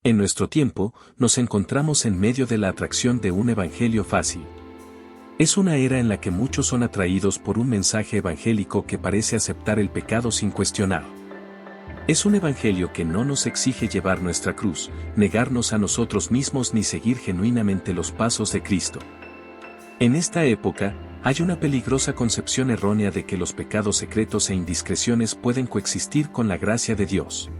En nuestro tiempo, nos encontramos en medio de la atracción de un evangelio fácil. Es una era en la que muchos son atraídos por un mensaje evangélico que parece aceptar el pecado sin cuestionar. Es un evangelio que no nos exige llevar nuestra cruz, negarnos a nosotros mismos ni seguir genuinamente los pasos de Cristo. En esta época, hay una peligrosa concepción errónea de que los pecados secretos e indiscreciones pueden coexistir con la gracia de Dios.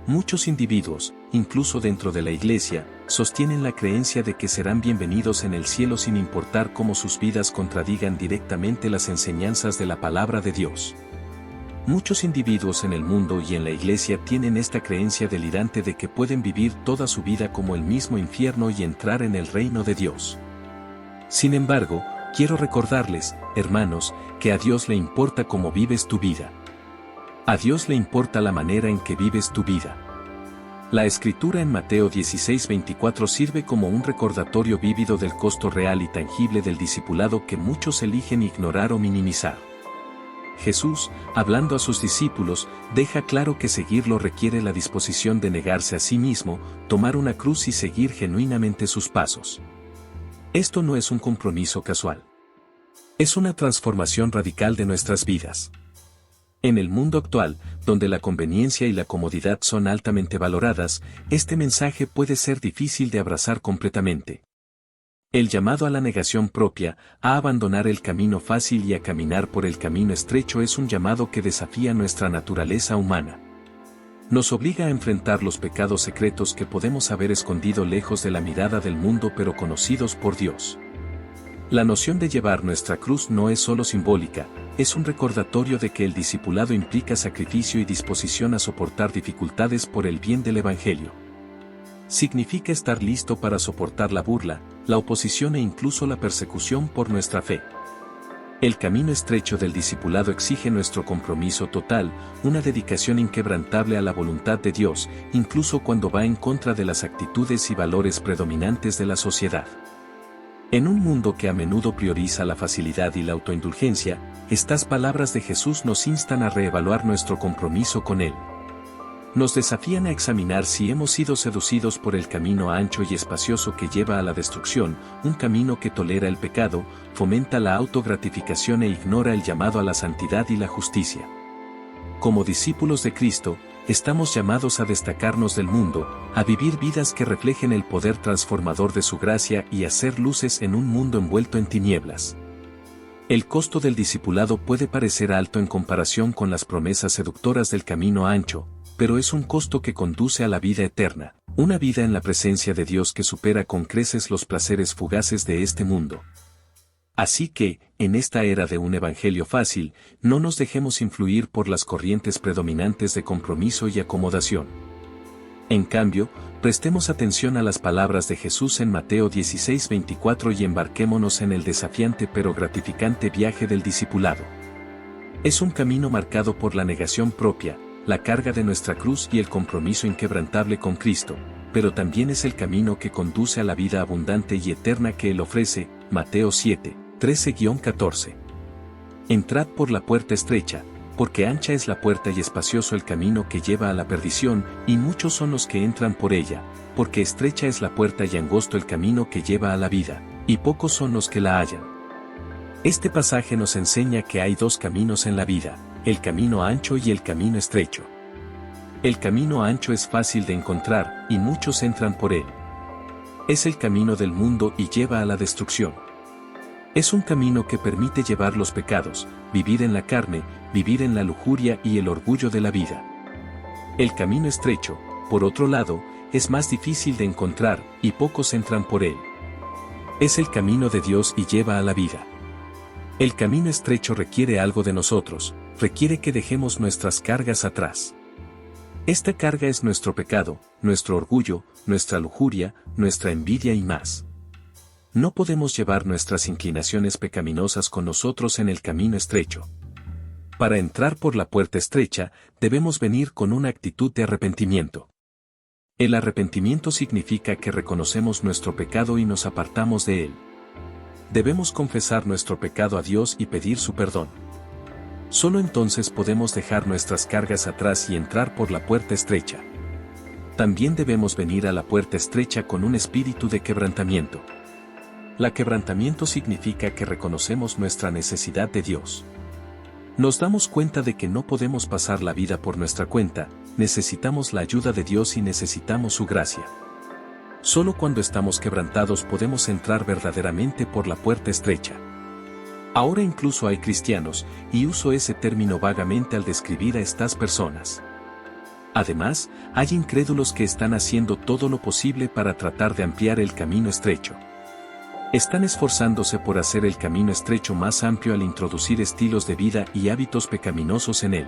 Muchos individuos, incluso dentro de la iglesia, sostienen la creencia de que serán bienvenidos en el cielo sin importar cómo sus vidas contradigan directamente las enseñanzas de la palabra de Dios. Muchos individuos en el mundo y en la iglesia tienen esta creencia delirante de que pueden vivir toda su vida como el mismo infierno y entrar en el reino de Dios. Sin embargo, quiero recordarles, hermanos, que a Dios le importa cómo vives tu vida. A Dios le importa la manera en que vives tu vida. La escritura en Mateo 16:24 sirve como un recordatorio vívido del costo real y tangible del discipulado que muchos eligen ignorar o minimizar. Jesús, hablando a sus discípulos, deja claro que seguirlo requiere la disposición de negarse a sí mismo, tomar una cruz y seguir genuinamente sus pasos. Esto no es un compromiso casual. Es una transformación radical de nuestras vidas. En el mundo actual, donde la conveniencia y la comodidad son altamente valoradas, este mensaje puede ser difícil de abrazar completamente. El llamado a la negación propia, a abandonar el camino fácil y a caminar por el camino estrecho es un llamado que desafía nuestra naturaleza humana. Nos obliga a enfrentar los pecados secretos que podemos haber escondido lejos de la mirada del mundo pero conocidos por Dios. La noción de llevar nuestra cruz no es solo simbólica, es un recordatorio de que el discipulado implica sacrificio y disposición a soportar dificultades por el bien del Evangelio. Significa estar listo para soportar la burla, la oposición e incluso la persecución por nuestra fe. El camino estrecho del discipulado exige nuestro compromiso total, una dedicación inquebrantable a la voluntad de Dios, incluso cuando va en contra de las actitudes y valores predominantes de la sociedad. En un mundo que a menudo prioriza la facilidad y la autoindulgencia, estas palabras de Jesús nos instan a reevaluar nuestro compromiso con Él. Nos desafían a examinar si hemos sido seducidos por el camino ancho y espacioso que lleva a la destrucción, un camino que tolera el pecado, fomenta la autogratificación e ignora el llamado a la santidad y la justicia. Como discípulos de Cristo, estamos llamados a destacarnos del mundo, a vivir vidas que reflejen el poder transformador de su gracia y a ser luces en un mundo envuelto en tinieblas. El costo del discipulado puede parecer alto en comparación con las promesas seductoras del camino ancho, pero es un costo que conduce a la vida eterna, una vida en la presencia de Dios que supera con creces los placeres fugaces de este mundo. Así que, en esta era de un evangelio fácil, no nos dejemos influir por las corrientes predominantes de compromiso y acomodación. En cambio, prestemos atención a las palabras de Jesús en Mateo 16:24 y embarquémonos en el desafiante pero gratificante viaje del discipulado. Es un camino marcado por la negación propia, la carga de nuestra cruz y el compromiso inquebrantable con Cristo, pero también es el camino que conduce a la vida abundante y eterna que Él ofrece, Mateo 7:13-14. Entrad por la puerta estrecha, porque ancha es la puerta y espacioso el camino que lleva a la perdición, y muchos son los que entran por ella, porque estrecha es la puerta y angosto el camino que lleva a la vida, y pocos son los que la hallan. Este pasaje nos enseña que hay dos caminos en la vida, el camino ancho y el camino estrecho. El camino ancho es fácil de encontrar, y muchos entran por él. Es el camino del mundo y lleva a la destrucción. Es un camino que permite llevar los pecados, vivir en la carne, vivir en la lujuria y el orgullo de la vida. El camino estrecho, por otro lado, es más difícil de encontrar, y pocos entran por él. Es el camino de Dios y lleva a la vida. El camino estrecho requiere algo de nosotros, requiere que dejemos nuestras cargas atrás. Esta carga es nuestro pecado, nuestro orgullo, nuestra lujuria, nuestra envidia y más. No podemos llevar nuestras inclinaciones pecaminosas con nosotros en el camino estrecho. Para entrar por la puerta estrecha, debemos venir con una actitud de arrepentimiento. El arrepentimiento significa que reconocemos nuestro pecado y nos apartamos de él. Debemos confesar nuestro pecado a Dios y pedir su perdón. Solo entonces podemos dejar nuestras cargas atrás y entrar por la puerta estrecha. también debemos venir a la puerta estrecha con un espíritu de quebrantamiento. La quebrantamiento significa que reconocemos nuestra necesidad de Dios. Nos damos cuenta de que no podemos pasar la vida por nuestra cuenta, necesitamos la ayuda de Dios y necesitamos su gracia. Solo cuando estamos quebrantados podemos entrar verdaderamente por la puerta estrecha. Ahora incluso hay cristianos, y uso ese término vagamente al describir a estas personas. Además, hay incrédulos que están haciendo todo lo posible para tratar de ampliar el camino estrecho. Están esforzándose por hacer el camino estrecho más amplio al introducir estilos de vida y hábitos pecaminosos en él.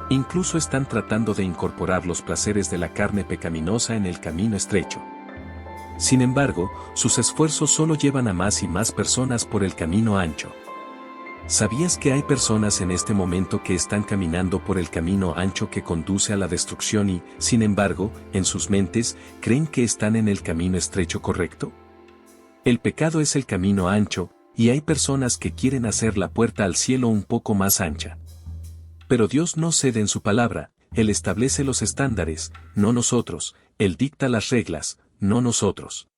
Incluso están tratando de incorporar los placeres de la carne pecaminosa en el camino estrecho. Sin embargo, sus esfuerzos solo llevan a más y más personas por el camino ancho. ¿Sabías que hay personas en este momento que están caminando por el camino ancho que conduce a la destrucción y, sin embargo, en sus mentes, creen que están en el camino estrecho correcto? El pecado es el camino ancho, y hay personas que quieren hacer la puerta al cielo un poco más ancha. Pero Dios no cede en su palabra, Él establece los estándares, no nosotros, Él dicta las reglas, no nosotros.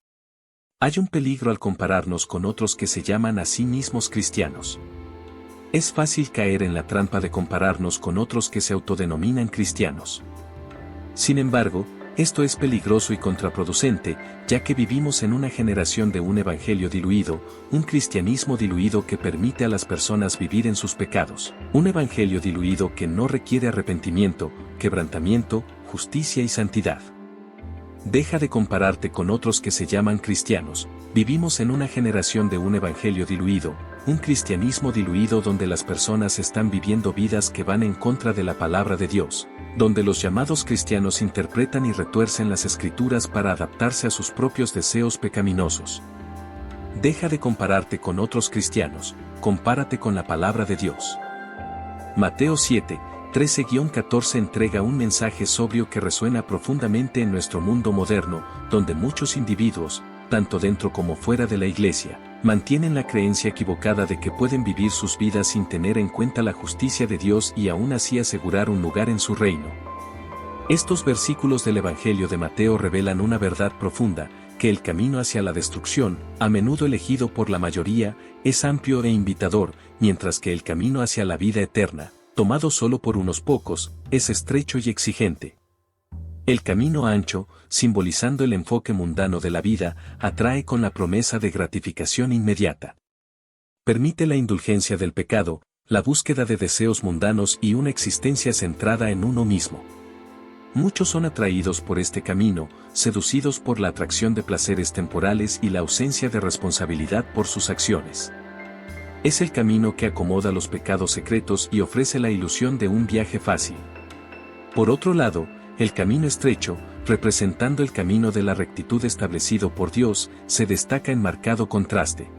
Hay un peligro al compararnos con otros que se llaman a sí mismos cristianos. Es fácil caer en la trampa de compararnos con otros que se autodenominan cristianos. Sin embargo, esto es peligroso y contraproducente, ya que vivimos en una generación de un evangelio diluido, un cristianismo diluido que permite a las personas vivir en sus pecados, un evangelio diluido que no requiere arrepentimiento, quebrantamiento, justicia y santidad. Deja de compararte con otros que se llaman cristianos. Vivimos en una generación de un evangelio diluido, un cristianismo diluido donde las personas están viviendo vidas que van en contra de la palabra de Dios, donde los llamados cristianos interpretan y retuercen las escrituras para adaptarse a sus propios deseos pecaminosos. Deja de compararte con otros cristianos, compárate con la palabra de Dios. Mateo 7, 13-14 entrega un mensaje sobrio que resuena profundamente en nuestro mundo moderno, donde muchos individuos, tanto dentro como fuera de la iglesia, mantienen la creencia equivocada de que pueden vivir sus vidas sin tener en cuenta la justicia de Dios y aún así asegurar un lugar en su reino. Estos versículos del Evangelio de Mateo revelan una verdad profunda, que el camino hacia la destrucción, a menudo elegido por la mayoría, es amplio e invitador, mientras que el camino hacia la vida eterna, tomado solo por unos pocos, es estrecho y exigente. El camino ancho, simbolizando el enfoque mundano de la vida, atrae con la promesa de gratificación inmediata. Permite la indulgencia del pecado, la búsqueda de deseos mundanos y una existencia centrada en uno mismo. Muchos son atraídos por este camino, seducidos por la atracción de placeres temporales y la ausencia de responsabilidad por sus acciones. Es el camino que acomoda los pecados secretos y ofrece la ilusión de un viaje fácil. Por otro lado, el camino estrecho, representando el camino de la rectitud establecido por Dios, se destaca en marcado contraste.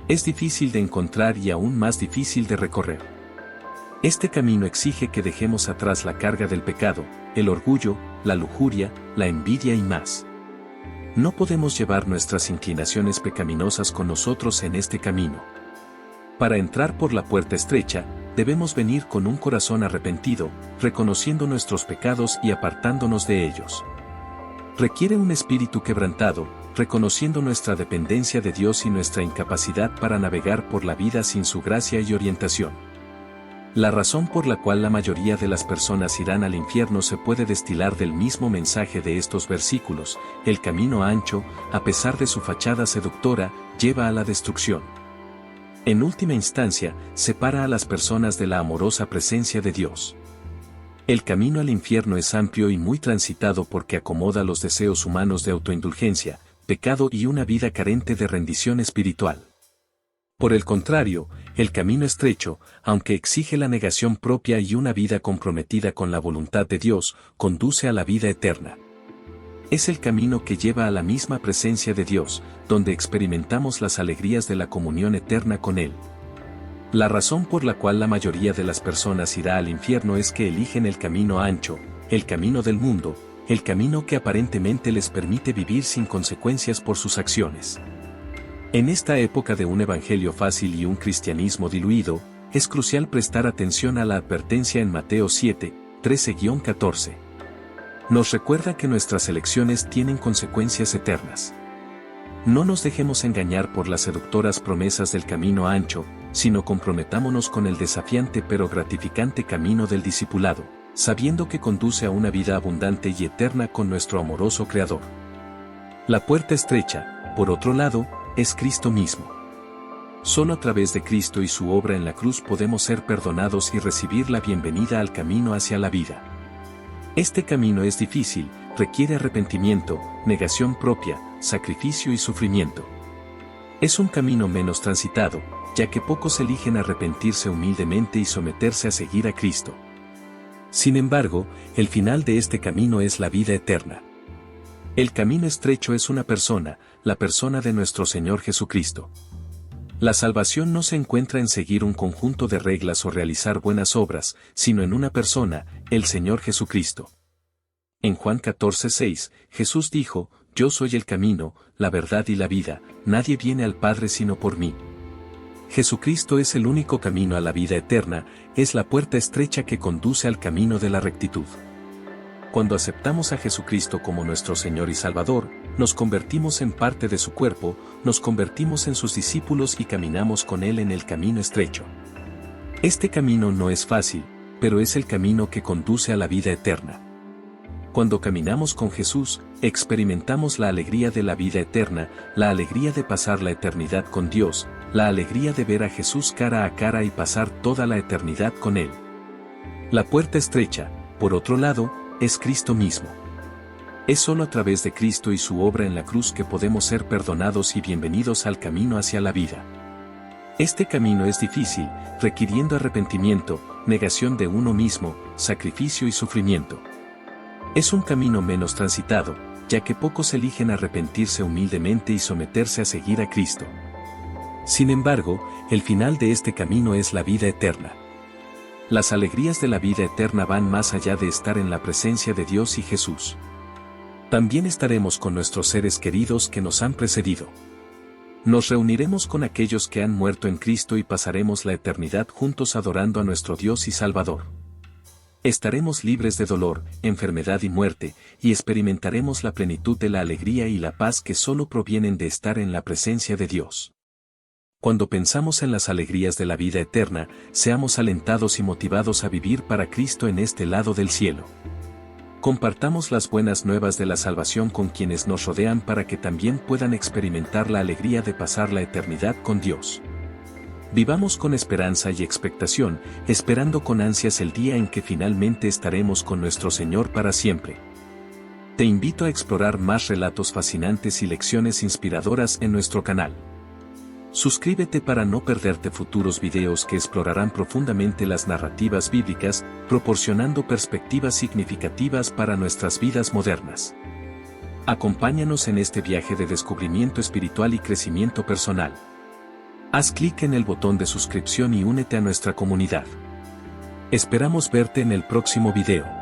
Es difícil de encontrar y aún más difícil de recorrer. Este camino exige que dejemos atrás la carga del pecado, el orgullo, la lujuria, la envidia y más. No podemos llevar nuestras inclinaciones pecaminosas con nosotros en este camino. Para entrar por la puerta estrecha, debemos venir con un corazón arrepentido, reconociendo nuestros pecados y apartándonos de ellos. Requiere un espíritu quebrantado, reconociendo nuestra dependencia de Dios y nuestra incapacidad para navegar por la vida sin su gracia y orientación. La razón por la cual la mayoría de las personas irán al infierno se puede destilar del mismo mensaje de estos versículos: el camino ancho, a pesar de su fachada seductora, lleva a la destrucción. En última instancia, separa a las personas de la amorosa presencia de Dios. El camino al infierno es amplio y muy transitado porque acomoda los deseos humanos de autoindulgencia, pecado y una vida carente de rendición espiritual. Por el contrario, el camino estrecho, aunque exige la negación propia y una vida comprometida con la voluntad de Dios, conduce a la vida eterna. Es el camino que lleva a la misma presencia de Dios, donde experimentamos las alegrías de la comunión eterna con Él. La razón por la cual la mayoría de las personas irá al infierno es que eligen el camino ancho, el camino del mundo, el camino que aparentemente les permite vivir sin consecuencias por sus acciones. En esta época de un evangelio fácil y un cristianismo diluido, es crucial prestar atención a la advertencia en Mateo 7, 13-14. Nos recuerda que nuestras elecciones tienen consecuencias eternas. No nos dejemos engañar por las seductoras promesas del camino ancho, sino comprometámonos con el desafiante pero gratificante camino del discipulado, sabiendo que conduce a una vida abundante y eterna con nuestro amoroso Creador. La puerta estrecha, por otro lado, es Cristo mismo. Solo a través de Cristo y su obra en la cruz podemos ser perdonados y recibir la bienvenida al camino hacia la vida. Este camino es difícil, requiere arrepentimiento, negación propia, sacrificio y sufrimiento. Es un camino menos transitado, ya que pocos eligen arrepentirse humildemente y someterse a seguir a Cristo. Sin embargo, el final de este camino es la vida eterna. El camino estrecho es una persona, la persona de nuestro Señor Jesucristo. La salvación no se encuentra en seguir un conjunto de reglas o realizar buenas obras, sino en una persona, el Señor Jesucristo. En Juan 14:6, Jesús dijo, «Yo soy el camino, la verdad y la vida, nadie viene al Padre sino por mí». Jesucristo es el único camino a la vida eterna, es la puerta estrecha que conduce al camino de la rectitud. Cuando aceptamos a Jesucristo como nuestro Señor y Salvador, nos convertimos en parte de su cuerpo, nos convertimos en sus discípulos y caminamos con Él en el camino estrecho. Este camino no es fácil, pero es el camino que conduce a la vida eterna. Cuando caminamos con Jesús, experimentamos la alegría de la vida eterna, la alegría de pasar la eternidad con Dios, la alegría de ver a Jesús cara a cara y pasar toda la eternidad con Él. La puerta estrecha, por otro lado, es Cristo mismo. Es solo a través de Cristo y su obra en la cruz que podemos ser perdonados y bienvenidos al camino hacia la vida. Este camino es difícil, requiriendo arrepentimiento, negación de uno mismo, sacrificio y sufrimiento. Es un camino menos transitado, ya que pocos eligen arrepentirse humildemente y someterse a seguir a Cristo. Sin embargo, el final de este camino es la vida eterna. Las alegrías de la vida eterna van más allá de estar en la presencia de Dios y Jesús. También estaremos con nuestros seres queridos que nos han precedido. Nos reuniremos con aquellos que han muerto en Cristo y pasaremos la eternidad juntos adorando a nuestro Dios y Salvador. Estaremos libres de dolor, enfermedad y muerte, y experimentaremos la plenitud de la alegría y la paz que solo provienen de estar en la presencia de Dios. Cuando pensamos en las alegrías de la vida eterna, seamos alentados y motivados a vivir para Cristo en este lado del cielo. Compartamos las buenas nuevas de la salvación con quienes nos rodean para que también puedan experimentar la alegría de pasar la eternidad con Dios. Vivamos con esperanza y expectación, esperando con ansias el día en que finalmente estaremos con nuestro Señor para siempre. Te invito a explorar más relatos fascinantes y lecciones inspiradoras en nuestro canal. Suscríbete para no perderte futuros videos que explorarán profundamente las narrativas bíblicas, proporcionando perspectivas significativas para nuestras vidas modernas. Acompáñanos en este viaje de descubrimiento espiritual y crecimiento personal. Haz clic en el botón de suscripción y únete a nuestra comunidad. Esperamos verte en el próximo video.